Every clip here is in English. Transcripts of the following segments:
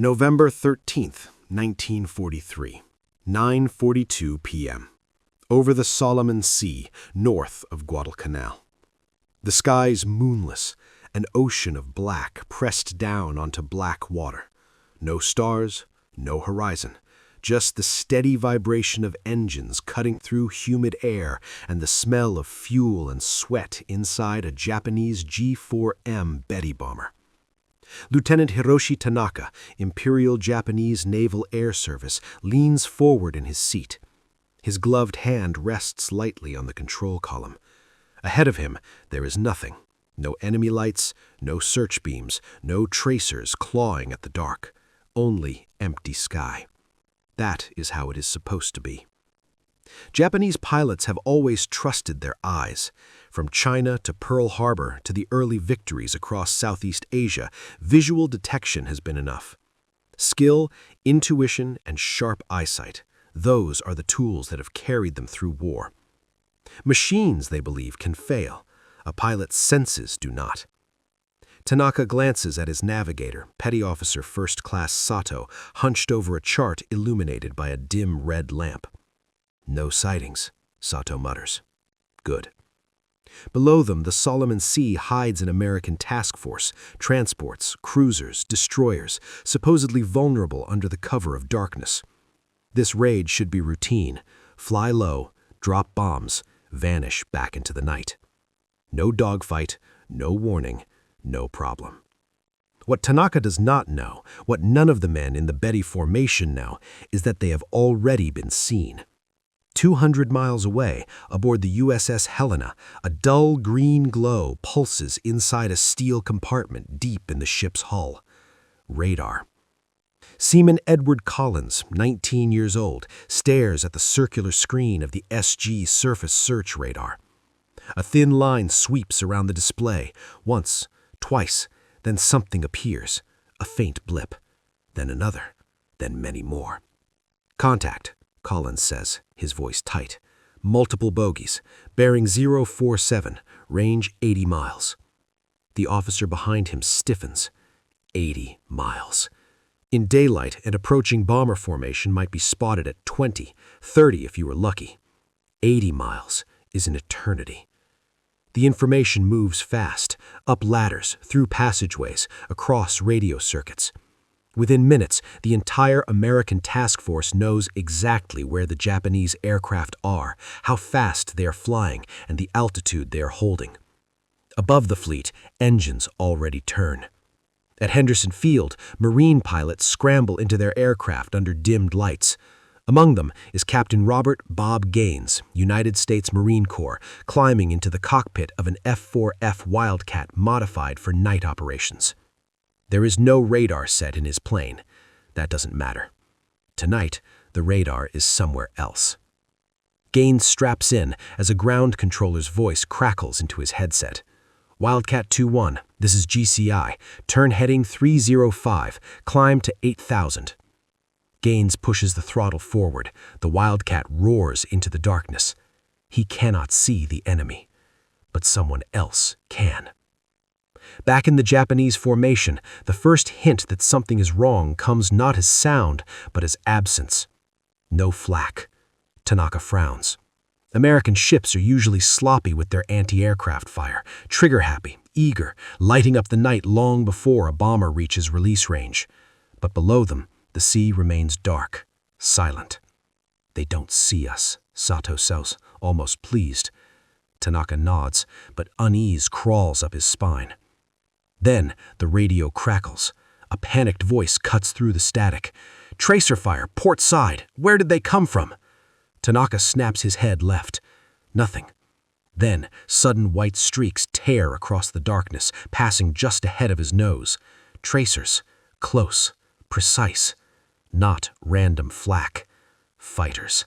November 13th, 1943, 9:42 p.m. Over the Solomon Sea, north of Guadalcanal. The skies moonless, an ocean of black pressed down onto black water. No stars, no horizon, just the steady vibration of engines cutting through humid air and the smell of fuel and sweat inside a Japanese G-4M Betty bomber. Lieutenant Hiroshi Tanaka, Imperial Japanese Naval Air Service, leans forward in his seat. His gloved hand rests lightly on the control column. Ahead of him, there is nothing. No enemy lights, no search beams, no tracers clawing at the dark. Only empty sky. That is how it is supposed to be. Japanese pilots have always trusted their eyes. From China to Pearl Harbor to the early victories across Southeast Asia, visual detection has been enough. Skill, intuition, and sharp eyesight, those are the tools that have carried them through war. Machines, they believe, can fail. A pilot's senses do not. Tanaka glances at his navigator, Petty Officer First Class Sato, hunched over a chart illuminated by a dim red lamp. No sightings, Sato mutters. Good. Below them, the Solomon Sea hides an American task force, transports, cruisers, destroyers, supposedly vulnerable under the cover of darkness. This raid should be routine. Fly low, drop bombs, vanish back into the night. No dogfight, no warning, no problem. What Tanaka does not know, what none of the men in the Betty formation know, is that they have already been seen. 200 miles away, aboard the USS Helena, a dull green glow pulses inside a steel compartment deep in the ship's hull. Radar. Seaman Edward Collins, 19 years old, stares at the circular screen of the SG surface search radar. A thin line sweeps around the display, once, twice, then something appears, a faint blip, then another, then many more. Contact, Collins says, his voice tight. Multiple bogies, bearing 047, range 80 miles. The officer behind him stiffens. 80 miles. In daylight, an approaching bomber formation might be spotted at 20, 30 if you were lucky. 80 miles is an eternity. The information moves fast, up ladders, through passageways, across radio circuits. Within minutes, the entire American task force knows exactly where the Japanese aircraft are, how fast they are flying, and the altitude they are holding. Above the fleet, engines already turn. At Henderson Field, Marine pilots scramble into their aircraft under dimmed lights. Among them is Captain Robert Bob Gaines, United States Marine Corps, climbing into the cockpit of an F-4F Wildcat modified for night operations. There is no radar set in his plane. That doesn't matter. Tonight, the radar is somewhere else. Gaines straps in as a ground controller's voice crackles into his headset. Wildcat 2-1, this is GCI. Turn heading 305, climb to 8,000. Gaines pushes the throttle forward. The Wildcat roars into the darkness. He cannot see the enemy, but someone else can. Back in the Japanese formation, the first hint that something is wrong comes not as sound, but as absence. No flak. Tanaka frowns. American ships are usually sloppy with their anti-aircraft fire, trigger-happy, eager, lighting up the night long before a bomber reaches release range. But below them, the sea remains dark, silent. They don't see us, Sato says, almost pleased. Tanaka nods, but unease crawls up his spine. Then the radio crackles. A panicked voice cuts through the static. Tracer fire, port side. Where did they come from? Tanaka snaps his head left. Nothing. Then sudden white streaks tear across the darkness, passing just ahead of his nose. Tracers. Close. Precise. Not random flak. Fighters.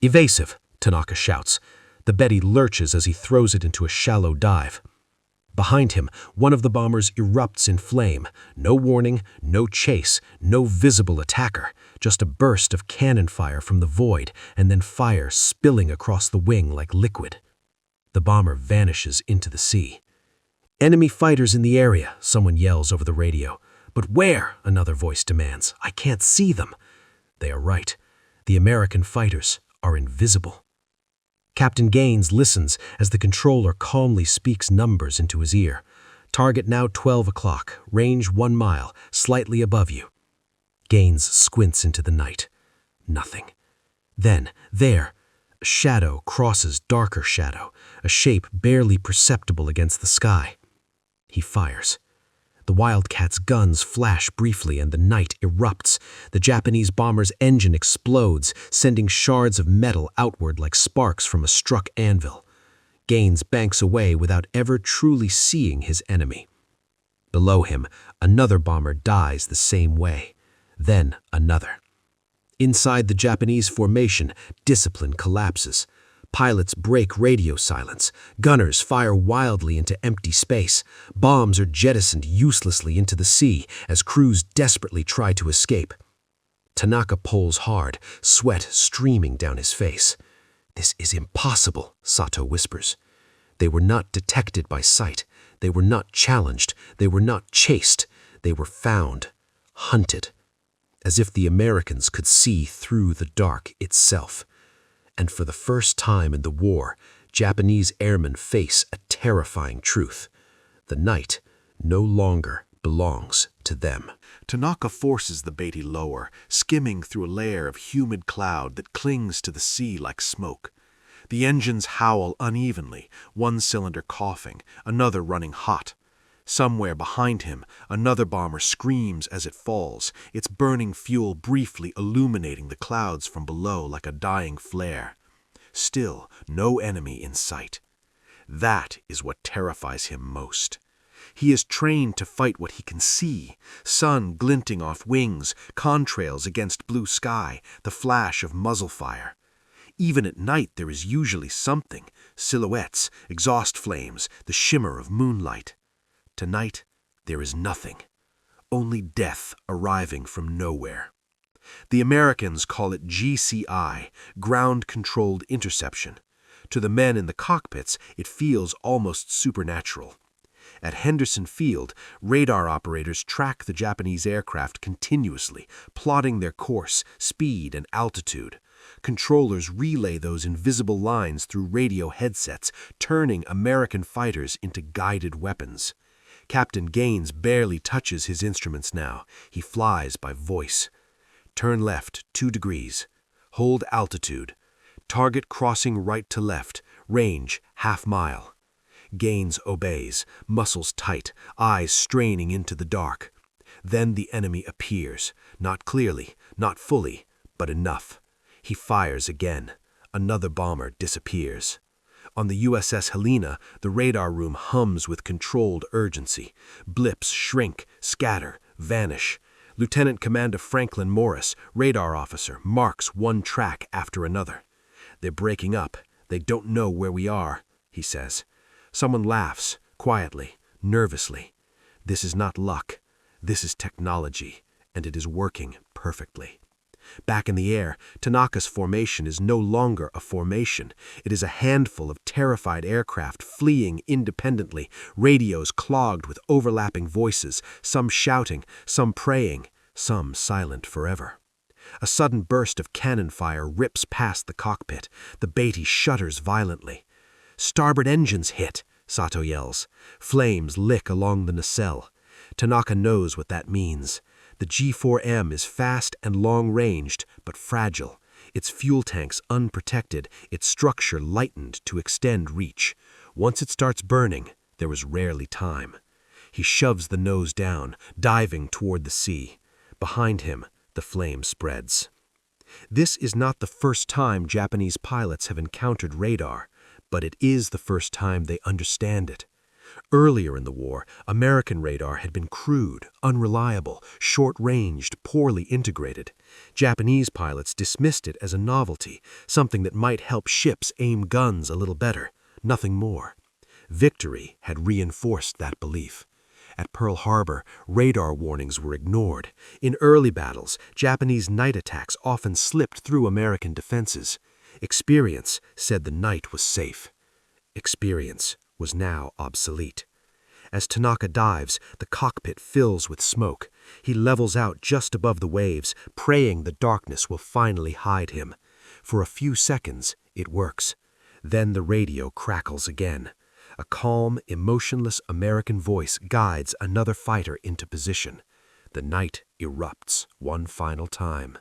Evasive, Tanaka shouts. The Betty lurches as he throws it into a shallow dive. Behind him, one of the bombers erupts in flame. No warning, no chase, no visible attacker. Just a burst of cannon fire from the void, and then fire spilling across the wing like liquid. The bomber vanishes into the sea. Enemy fighters in the area, someone yells over the radio. "But where?" another voice demands. "I can't see them." They are right. The American fighters are invisible. Captain Gaines listens as the controller calmly speaks numbers into his ear. "Target now 12 o'clock, range 1 mile, slightly above you." Gaines squints into the night. Nothing. Then, there, a shadow crosses darker shadow, a shape barely perceptible against the sky. He fires. The Wildcat's guns flash briefly and the night erupts. The Japanese bomber's engine explodes, sending shards of metal outward like sparks from a struck anvil. Gaines banks away without ever truly seeing his enemy. Below him, another bomber dies the same way. Then another. Inside the Japanese formation, discipline collapses. Pilots break radio silence. Gunners fire wildly into empty space. Bombs are jettisoned uselessly into the sea as crews desperately try to escape. Tanaka pulls hard, sweat streaming down his face. "This is impossible," Sato whispers. They were not detected by sight. They were not challenged. They were not chased. They were found, hunted, as if the Americans could see through the dark itself. And for the first time in the war, Japanese airmen face a terrifying truth. The night no longer belongs to them. Tanaka forces the Beatty lower, skimming through a layer of humid cloud that clings to the sea like smoke. The engines howl unevenly, one cylinder coughing, another running hot. Somewhere behind him, another bomber screams as it falls, its burning fuel briefly illuminating the clouds from below like a dying flare. Still, no enemy in sight. That is what terrifies him most. He is trained to fight what he can see, sun glinting off wings, contrails against blue sky, the flash of muzzle fire. Even at night there is usually something, silhouettes, exhaust flames, the shimmer of moonlight. Tonight, there is nothing, only death arriving from nowhere. The Americans call it GCI, ground-controlled interception. To the men in the cockpits, it feels almost supernatural. At Henderson Field, radar operators track the Japanese aircraft continuously, plotting their course, speed, and altitude. Controllers relay those invisible lines through radio headsets, turning American fighters into guided weapons. Captain Gaines barely touches his instruments now. He flies by voice. "Turn left 2 degrees. Hold altitude. Target crossing right to left. Range ½ mile." Gaines obeys, muscles tight, eyes straining into the dark. Then the enemy appears, not clearly, not fully, but enough. He fires again. Another bomber disappears. On the USS Helena, the radar room hums with controlled urgency. Blips shrink, scatter, vanish. Lieutenant Commander Franklin Morris, radar officer, marks one track after another. "They're breaking up. They don't know where we are," he says. Someone laughs, quietly, nervously. This is not luck. This is technology, and it is working perfectly. Back in the air, Tanaka's formation is no longer a formation. It is a handful of terrified aircraft fleeing independently, radios clogged with overlapping voices, some shouting, some praying, some silent forever. A sudden burst of cannon fire rips past the cockpit. The Beatty shudders violently. "Starboard engines hit," Sato yells. Flames lick along the nacelle. Tanaka knows what that means. The G4M is fast and long-ranged, but fragile. Its fuel tanks unprotected, its structure lightened to extend reach. Once it starts burning, there is rarely time. He shoves the nose down, diving toward the sea. Behind him, the flame spreads. This is not the first time Japanese pilots have encountered radar, but it is the first time they understand it. Earlier in the war, American radar had been crude, unreliable, short-ranged, poorly integrated. Japanese pilots dismissed it as a novelty, something that might help ships aim guns a little better, nothing more. Victory had reinforced that belief. At Pearl Harbor, radar warnings were ignored. In early battles, Japanese night attacks often slipped through American defenses. Experience said the night was safe. Experience was now obsolete. As Tanaka dives, the cockpit fills with smoke. He levels out just above the waves, praying the darkness will finally hide him. For a few seconds, it works. Then the radio crackles again. A calm, emotionless American voice guides another fighter into position. The night erupts one final time.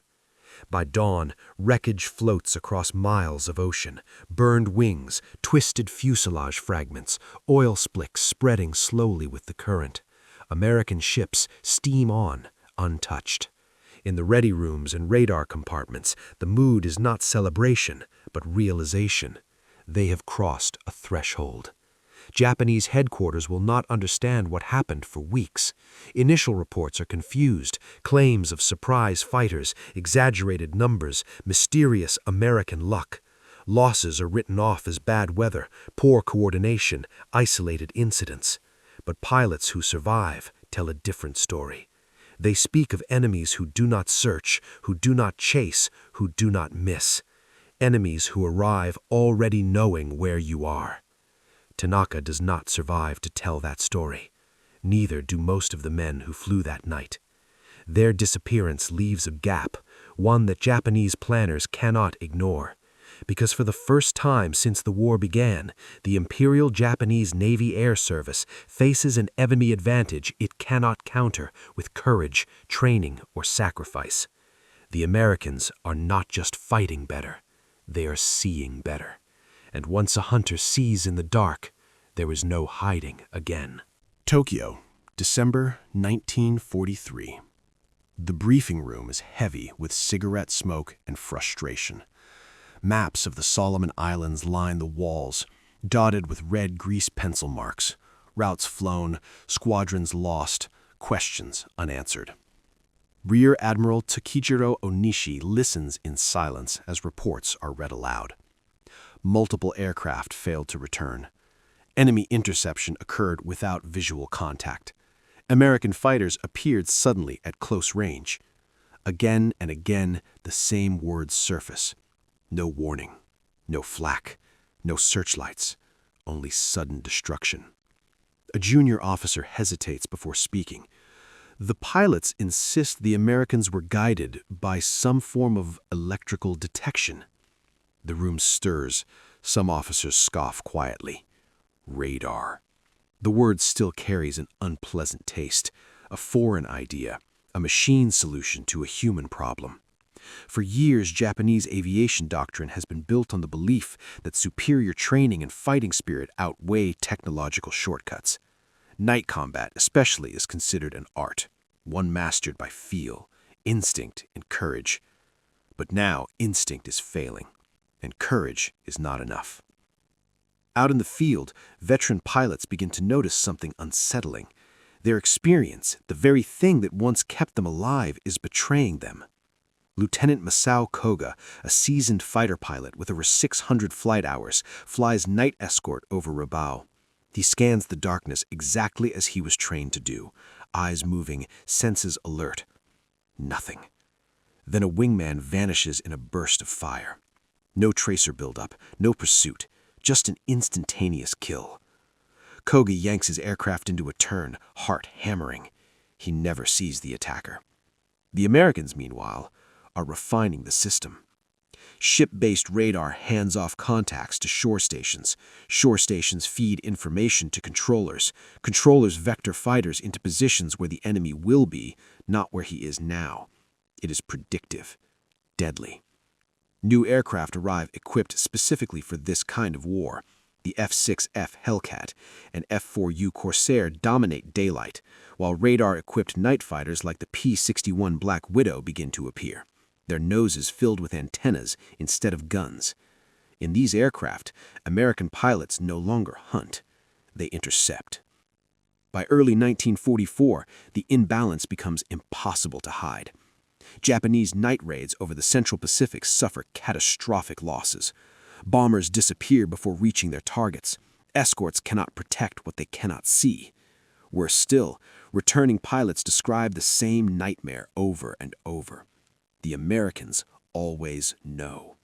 By dawn, wreckage floats across miles of ocean, burned wings, twisted fuselage fragments, oil slicks spreading slowly with the current. American ships steam on, untouched. In the ready rooms and radar compartments, the mood is not celebration, but realization. They have crossed a threshold. Japanese headquarters will not understand what happened for weeks. Initial reports are confused, claims of surprise fighters, exaggerated numbers, mysterious American luck. Losses are written off as bad weather, poor coordination, isolated incidents. But pilots who survive tell a different story. They speak of enemies who do not search, who do not chase, who do not miss. Enemies who arrive already knowing where you are. Tanaka does not survive to tell that story. Neither do most of the men who flew that night. Their disappearance leaves a gap, one that Japanese planners cannot ignore. Because for the first time since the war began, the Imperial Japanese Navy Air Service faces an enemy advantage it cannot counter with courage, training, or sacrifice. The Americans are not just fighting better, they are seeing better. And once a hunter sees in the dark, there is no hiding again. Tokyo, December 1943. The briefing room is heavy with cigarette smoke and frustration. Maps of the Solomon Islands line the walls, dotted with red grease pencil marks. Routes flown, squadrons lost, questions unanswered. Rear Admiral Takijiro Onishi listens in silence as reports are read aloud. Multiple aircraft failed to return. Enemy interception occurred without visual contact. American fighters appeared suddenly at close range. Again and again, the same words surface. No warning, no flak, no searchlights, only sudden destruction. A junior officer hesitates before speaking. The pilots insist the Americans were guided by some form of electrical detection. The room stirs. Some officers scoff quietly. Radar. The word still carries an unpleasant taste, a foreign idea, a machine solution to a human problem. For years, Japanese aviation doctrine has been built on the belief that superior training and fighting spirit outweigh technological shortcuts. Night combat, especially, is considered an art, one mastered by feel, instinct, and courage. But now, instinct is failing, and courage is not enough. Out in the field, veteran pilots begin to notice something unsettling. Their experience, the very thing that once kept them alive, is betraying them. Lieutenant Masao Koga, a seasoned fighter pilot with over 600 flight hours, flies night escort over Rabaul. He scans the darkness exactly as he was trained to do, eyes moving, senses alert. Nothing. Then a wingman vanishes in a burst of fire. No tracer buildup, no pursuit, just an instantaneous kill. Koga yanks his aircraft into a turn, heart hammering. He never sees the attacker. The Americans, meanwhile, are refining the system. Ship-based radar hands off contacts to shore stations. Shore stations feed information to controllers. Controllers vector fighters into positions where the enemy will be, not where he is now. It is predictive, deadly. New aircraft arrive equipped specifically for this kind of war. The F-6F Hellcat and F-4U Corsair dominate daylight, while radar-equipped night fighters like the P-61 Black Widow begin to appear, their noses filled with antennas instead of guns. In these aircraft, American pilots no longer hunt, they intercept. By early 1944, the imbalance becomes impossible to hide. Japanese night raids over the Central Pacific suffer catastrophic losses. Bombers disappear before reaching their targets. Escorts cannot protect what they cannot see. Worse still, returning pilots describe the same nightmare over and over. The Americans always know.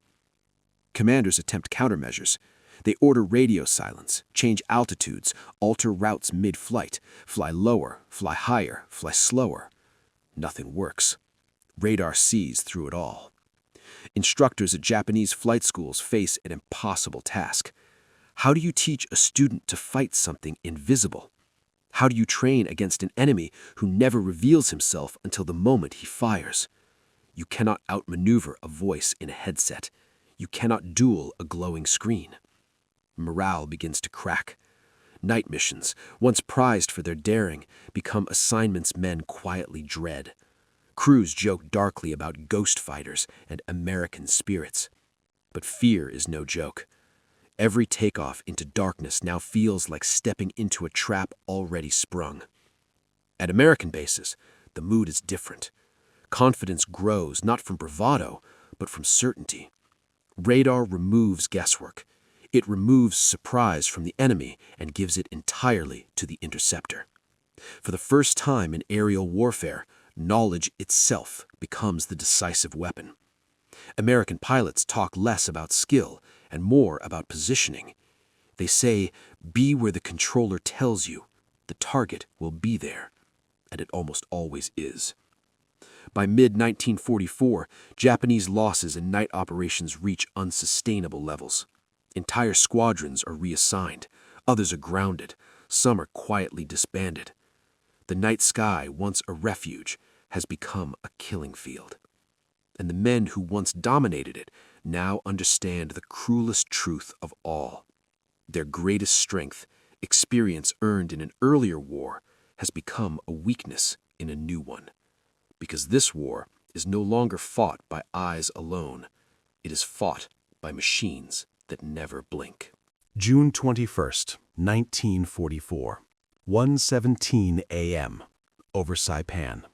Commanders attempt countermeasures. They order radio silence, change altitudes, alter routes mid-flight, fly lower, fly higher, fly slower. Nothing works. Radar sees through it all. Instructors at Japanese flight schools face an impossible task. How do you teach a student to fight something invisible? How do you train against an enemy who never reveals himself until the moment he fires? You cannot outmaneuver a voice in a headset. You cannot duel a glowing screen. Morale begins to crack. Night missions, once prized for their daring, become assignments men quietly dread. Crews joke darkly about ghost fighters and American spirits. But fear is no joke. Every takeoff into darkness now feels like stepping into a trap already sprung. At American bases, the mood is different. Confidence grows not from bravado, but from certainty. Radar removes guesswork. It removes surprise from the enemy and gives it entirely to the interceptor. For the first time in aerial warfare, knowledge itself becomes the decisive weapon. American pilots talk less about skill and more about positioning. They say, "Be where the controller tells you. The target will be there." And it almost always is. By mid-1944, Japanese losses in night operations reach unsustainable levels. Entire squadrons are reassigned, others are grounded, some are quietly disbanded. The night sky, once a refuge, has become a killing field. And the men who once dominated it now understand the cruelest truth of all. Their greatest strength, experience earned in an earlier war, has become a weakness in a new one. Because this war is no longer fought by eyes alone. It is fought by machines that never blink. June 21st, 1944, 1:17 a.m., over Saipan.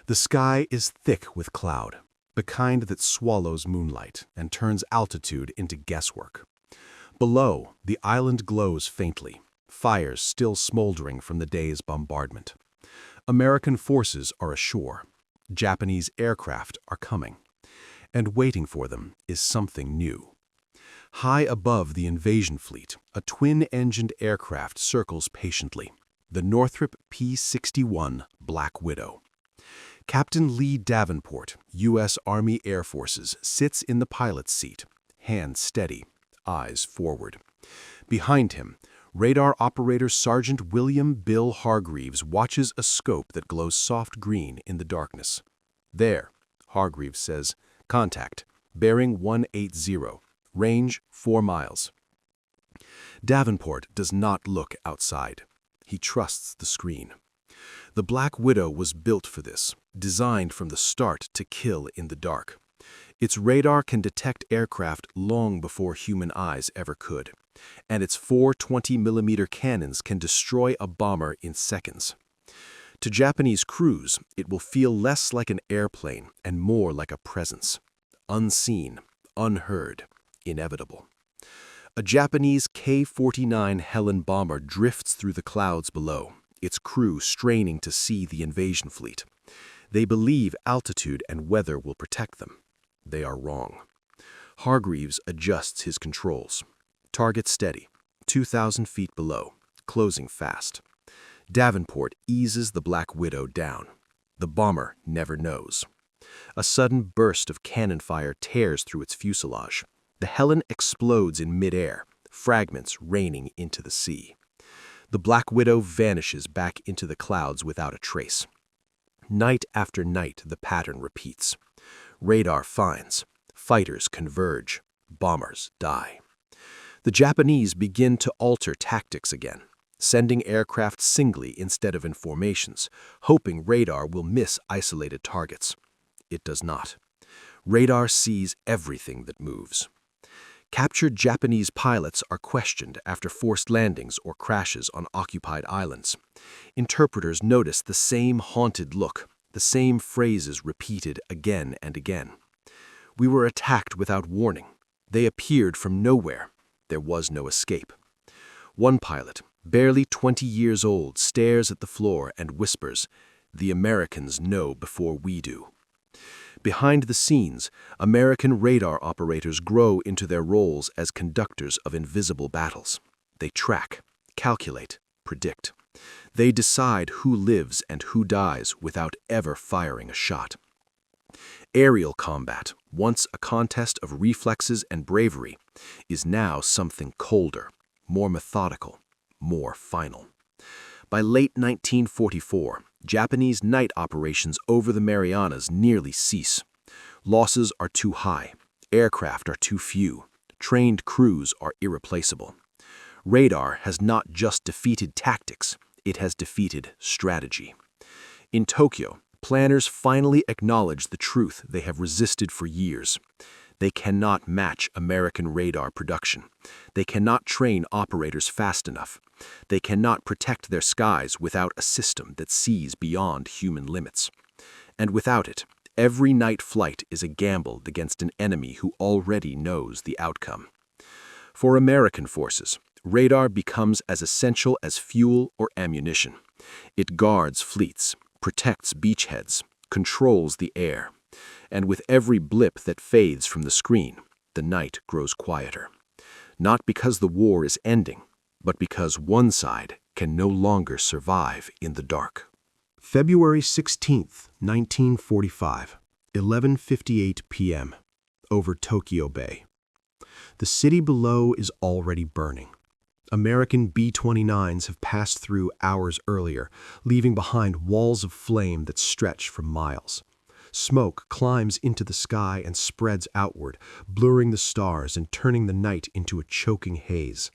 The sky is thick with cloud, the kind that swallows moonlight and turns altitude into guesswork. Below, the island glows faintly, fires still smoldering from the day's bombardment. American forces are ashore. Japanese aircraft are coming. And waiting for them is something new. High above the invasion fleet, a twin-engined aircraft circles patiently, the Northrop P-61 Black Widow. Captain Lee Davenport, U.S. Army Air Forces, sits in the pilot's seat, hands steady, eyes forward. Behind him, radar operator Sergeant William Bill Hargreaves watches a scope that glows soft green in the darkness. There, Hargreaves says, "Contact, bearing 180, range 4 miles." Davenport does not look outside. He trusts the screen. The Black Widow was built for this, designed from the start to kill in the dark. Its radar can detect aircraft long before human eyes ever could, and its 4 20mm cannons can destroy a bomber in seconds. To Japanese crews, it will feel less like an airplane and more like a presence. Unseen, unheard, inevitable. A Japanese K-49 Helen bomber drifts through the clouds below, its crew straining to see the invasion fleet. They believe altitude and weather will protect them. They are wrong. Hargreaves adjusts his controls. Target steady, 2,000 feet below, closing fast. Davenport eases the Black Widow down. The bomber never knows. A sudden burst of cannon fire tears through its fuselage. The Helen explodes in midair, fragments raining into the sea. The Black Widow vanishes back into the clouds without a trace. Night after night, the pattern repeats. Radar finds, fighters converge, bombers die. The Japanese begin to alter tactics again, sending aircraft singly instead of in formations, hoping radar will miss isolated targets. It does not. Radar sees everything that moves. Captured Japanese pilots are questioned after forced landings or crashes on occupied islands. Interpreters notice the same haunted look, the same phrases repeated again and again. "We were attacked without warning. They appeared from nowhere. There was no escape." One pilot, barely 20 years old, stares at the floor and whispers, "The Americans know before we do." Behind the scenes, American radar operators grow into their roles as conductors of invisible battles. They track, calculate, predict. They decide who lives and who dies without ever firing a shot. Aerial combat, once a contest of reflexes and bravery, is now something colder, more methodical, more final. By late 1944, Japanese night operations over the Marianas nearly cease. Losses are too high, aircraft are too few, trained crews are irreplaceable. Radar has not just defeated tactics, it has defeated strategy. In Tokyo, planners finally acknowledge the truth they have resisted for years. They cannot match American radar production. They cannot train operators fast enough. They cannot protect their skies without a system that sees beyond human limits. And without it, every night flight is a gamble against an enemy who already knows the outcome. For American forces, radar becomes as essential as fuel or ammunition. It guards fleets, protects beachheads, controls the air. And with every blip that fades from the screen, the night grows quieter. Not because the war is ending, but because one side can no longer survive in the dark. February 16th, 1945, 11:58 p.m., over Tokyo Bay. The city below is already burning. American B-29s have passed through hours earlier, leaving behind walls of flame that stretch for miles. Smoke climbs into the sky and spreads outward, blurring the stars and turning the night into a choking haze.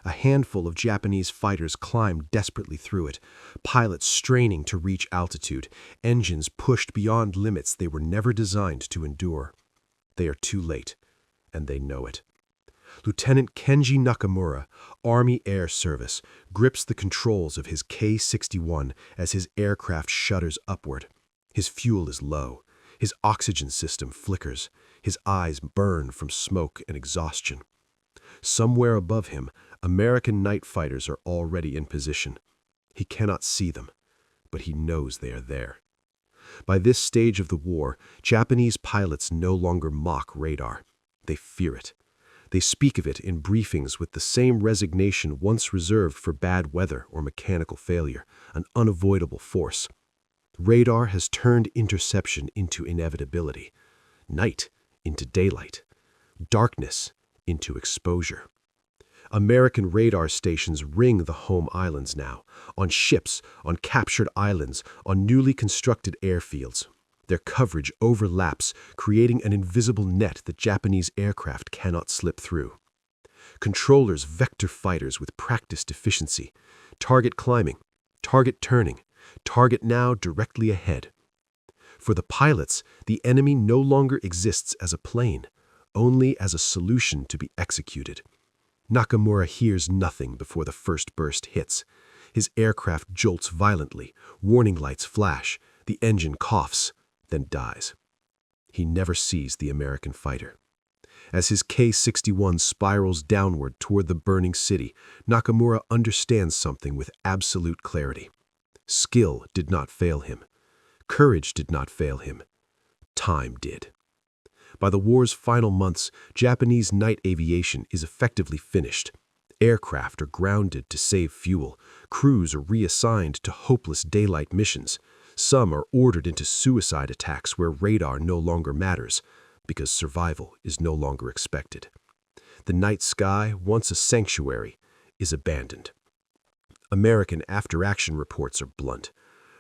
A handful of Japanese fighters climb desperately through it, pilots straining to reach altitude, engines pushed beyond limits they were never designed to endure. They are too late, and they know it. Lieutenant Kenji Nakamura, Army Air Service, grips the controls of his K-61 as his aircraft shudders upward. His fuel is low. His oxygen system flickers. His eyes burn from smoke and exhaustion. Somewhere above him, American night fighters are already in position. He cannot see them, but he knows they are there. By this stage of the war, Japanese pilots no longer mock radar. They fear it. They speak of it in briefings with the same resignation once reserved for bad weather or mechanical failure, an unavoidable force. Radar has turned interception into inevitability, night into daylight, darkness into exposure. American radar stations ring the home islands now, on ships, on captured islands, on newly constructed airfields. Their coverage overlaps, creating an invisible net that Japanese aircraft cannot slip through. Controllers vector fighters with practiced efficiency, target climbing, target turning, target now directly ahead. For the pilots, the enemy no longer exists as a plane, only as a solution to be executed. Nakamura hears nothing before the first burst hits. His aircraft jolts violently, warning lights flash, the engine coughs, then dies. He never sees the American fighter. As his K-61 spirals downward toward the burning city, Nakamura understands something with absolute clarity. Skill did not fail him. Courage did not fail him. Time did. By the war's final months, Japanese night aviation is effectively finished. Aircraft are grounded to save fuel. Crews are reassigned to hopeless daylight missions. Some are ordered into suicide attacks where radar no longer matters, because survival is no longer expected. The night sky, once a sanctuary, is abandoned. American after-action reports are blunt.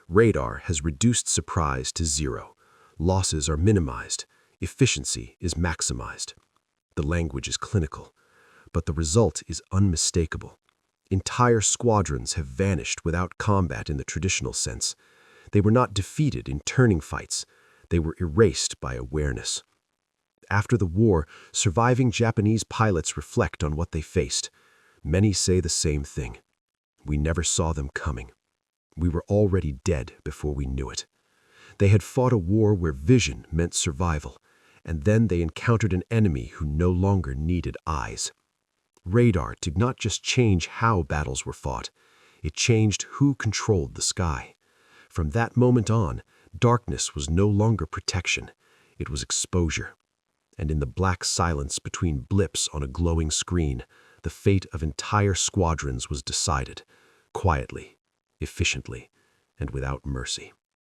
Radar has reduced surprise to zero. Losses are minimized. Efficiency is maximized. The language is clinical, but the result is unmistakable. Entire squadrons have vanished without combat in the traditional sense. They were not defeated in turning fights. They were erased by awareness. After the war, surviving Japanese pilots reflect on what they faced. Many say the same thing. We never saw them coming. We were already dead before we knew it. They had fought a war where vision meant survival, and then they encountered an enemy who no longer needed eyes. Radar did not just change how battles were fought. It changed who controlled the sky. From that moment on, darkness was no longer protection. It was exposure. And in the black silence between blips on a glowing screen, the fate of entire squadrons was decided, quietly efficiently, and without mercy.